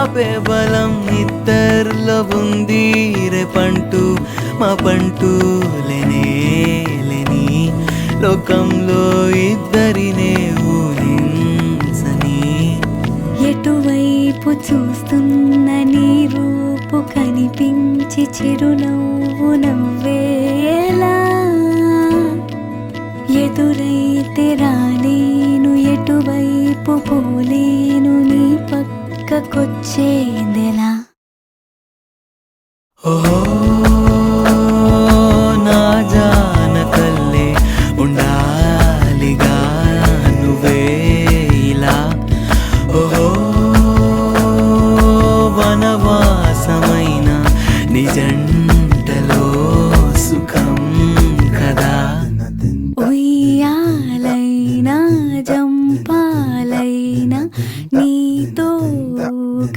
ఆపే బలం ఇద్దరిలో ఉంది రేపంటూ మా పంటూ లేని లోకంలో ఇద్దరినే ఊహించని ఎటువైపు చూస్తున్న నీ రూపు కనిపించి చిరునవ్వు నవ్వేలా ఎదురైతే రాలేను ఎటువైపు పోలేను నీ పక్కకొచ్చేదెలా ఓహో నా జానకల్లే ఉండాలిగా నువ్వే ఇలా ఓహో వనవాసమైన నిజం